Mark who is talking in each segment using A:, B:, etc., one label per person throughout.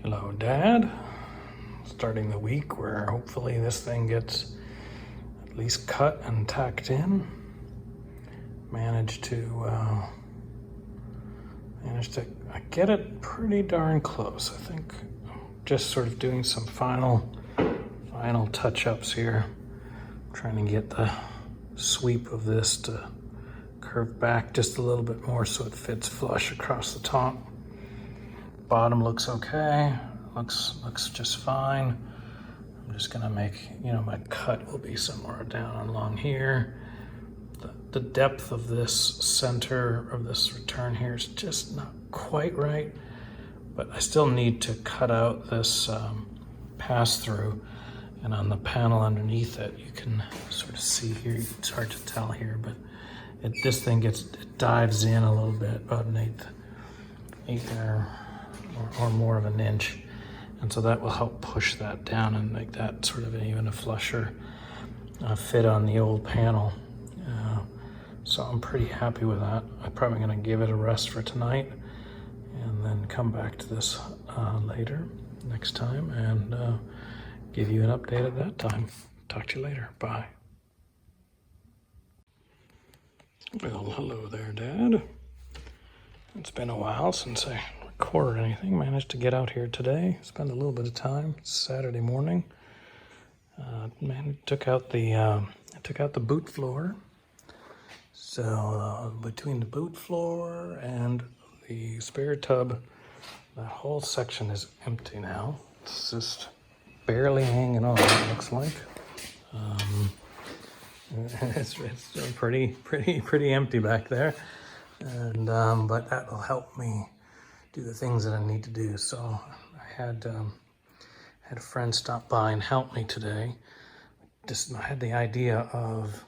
A: Hello, Dad. Starting the week where hopefully this thing gets at least cut and tacked in. Managed to get it pretty darn close. I think I'm just sort of doing some final touch-ups here. I'm trying to get the sweep of this to curve back just a little bit more so it fits flush across the top. Bottom looks okay, looks just fine. I'm just gonna make, my cut will be somewhere down along here. The depth of this center of this return here is just not quite right, but I still need to cut out this pass through, and on the panel underneath it, you can sort of see here, it's hard to tell here, but this thing it dives in a little bit, about an eighth or more of an inch. And so that will help push that down and make that sort of even a flusher fit on the old panel. So I'm pretty happy with that. I'm probably gonna give it a rest for tonight and then come back to this later, next time, and give you an update at that time. Talk to you later, bye. Well, hello there, Dad. It's been a while since I recorded anything. Managed to get out here today, spend a little bit of time. It's Saturday morning. Took out the boot floor. So between the boot floor and the spare tub, that whole section is empty now. It's just barely hanging on, it looks like. It's pretty empty back there, and but that will help me do the things that I need to do. So I had a friend stop by and help me today. Just had the idea of,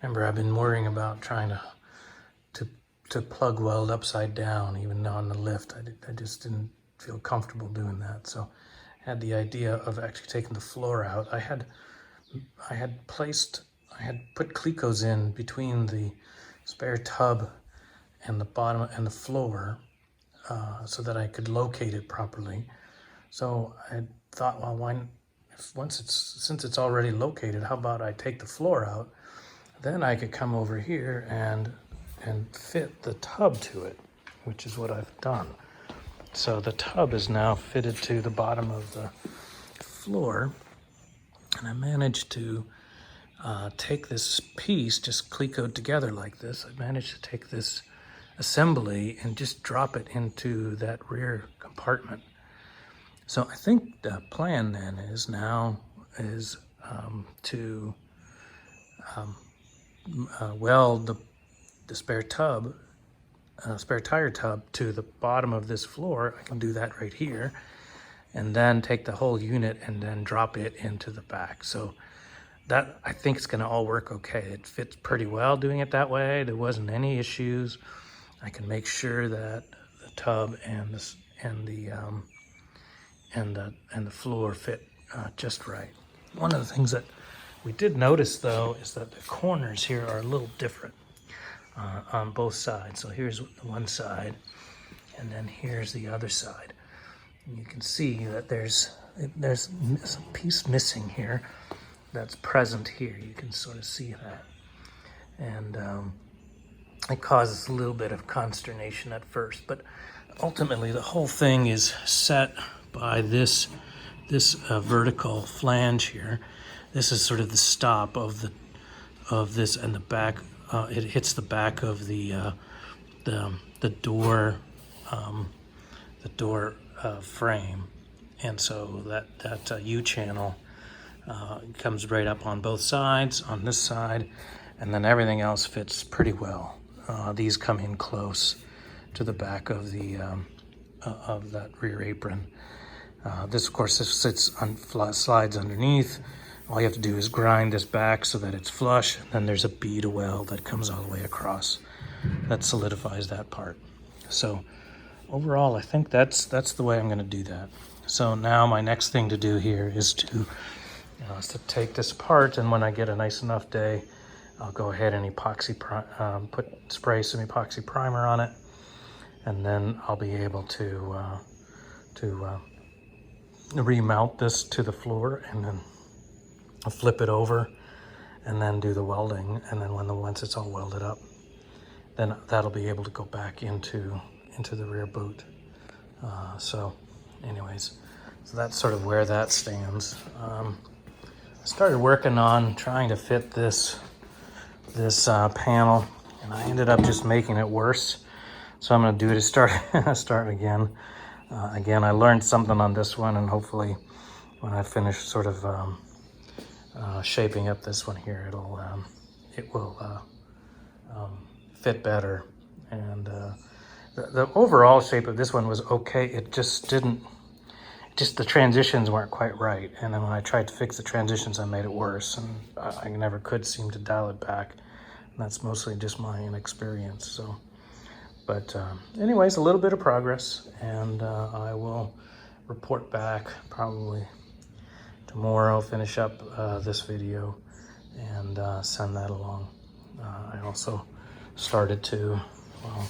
A: remember, I've been worrying about trying to plug weld upside down, even on the lift. I just didn't feel comfortable doing that. So I had the idea of actually taking the floor out. I had put clecos in between the spare tub and the bottom and the floor so that I could locate it properly. So I thought, well, since it's already located, how about I take the floor out? Then I could come over here and fit the tub to it, which is what I've done. So the tub is now fitted to the bottom of the floor, and I managed to take this piece, just clecoed together like this. I managed to take this assembly and just drop it into that rear compartment. So I think the plan then is to weld the spare tire tub to the bottom of this floor. I can do that right here, and then take the whole unit and then drop it into the back. So that, I think, it's going to all work okay. It fits pretty well doing it that way. There wasn't any issues. I can make sure that the tub and the floor fit just right. One of the things that we did notice, though, is that the corners here are a little different on both sides. So here's one side, and then here's the other side. And you can see that there's a piece missing here that's present here. You can sort of see that. And it causes a little bit of consternation at first, but ultimately the whole thing is set by this vertical flange here. This is sort of the stop of this, and the back. It hits the back of the door frame, and so that U channel comes right up on both sides, on this side, and then everything else fits pretty well. These come in close to the back of of that rear apron. This, of course, slides underneath. All you have to do is grind this back so that it's flush, and then there's a bead of weld that comes all the way across. That solidifies that part. So overall, I think that's the way I'm going to do that. So now my next thing to do here is to take this apart, and when I get a nice enough day, I'll go ahead and spray some epoxy primer on it, and then I'll be able to remount this to the floor and then flip it over and then do the welding. And then once it's all welded up, then that'll be able to go back into the rear boot. So anyways, so that's sort of where that stands. I started working on trying to fit this panel, and I ended up just making it worse. So I'm going to do it to start again. Again, I learned something on this one, and hopefully when I finish sort of shaping up this one here, it will fit better. And the overall shape of this one was okay. It just the transitions weren't quite right. And then when I tried to fix the transitions, I made it worse, and I never could seem to dial it back. And that's mostly just my inexperience. So. But anyways, a little bit of progress, and I will report back probably tomorrow, finish up this video and send that along. I also started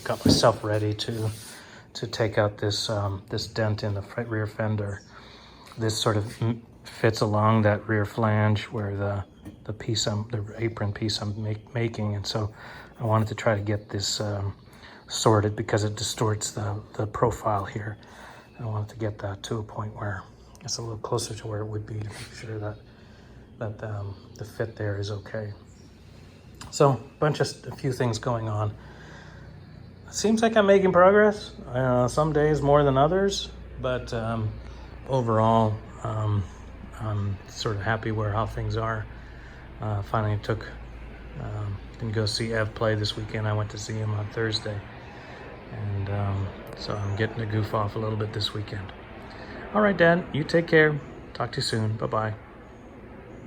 A: got myself ready to take out this dent in the rear fender. This sort of fits along that rear flange where the apron piece I'm making, and so I wanted to try to get this sorted because it distorts the profile here. I wanted to get that to a point where it's a little closer to where it would be to make sure that the fit there is okay. So a few things going on. It seems like I'm making progress. Some days more than others, but overall I'm sort of happy how things are. Finally didn't go see Ev play this weekend. I went to see him on Thursday. And so I'm getting to goof off a little bit this weekend. All right, Dad, you take care. Talk to you soon. Bye-bye.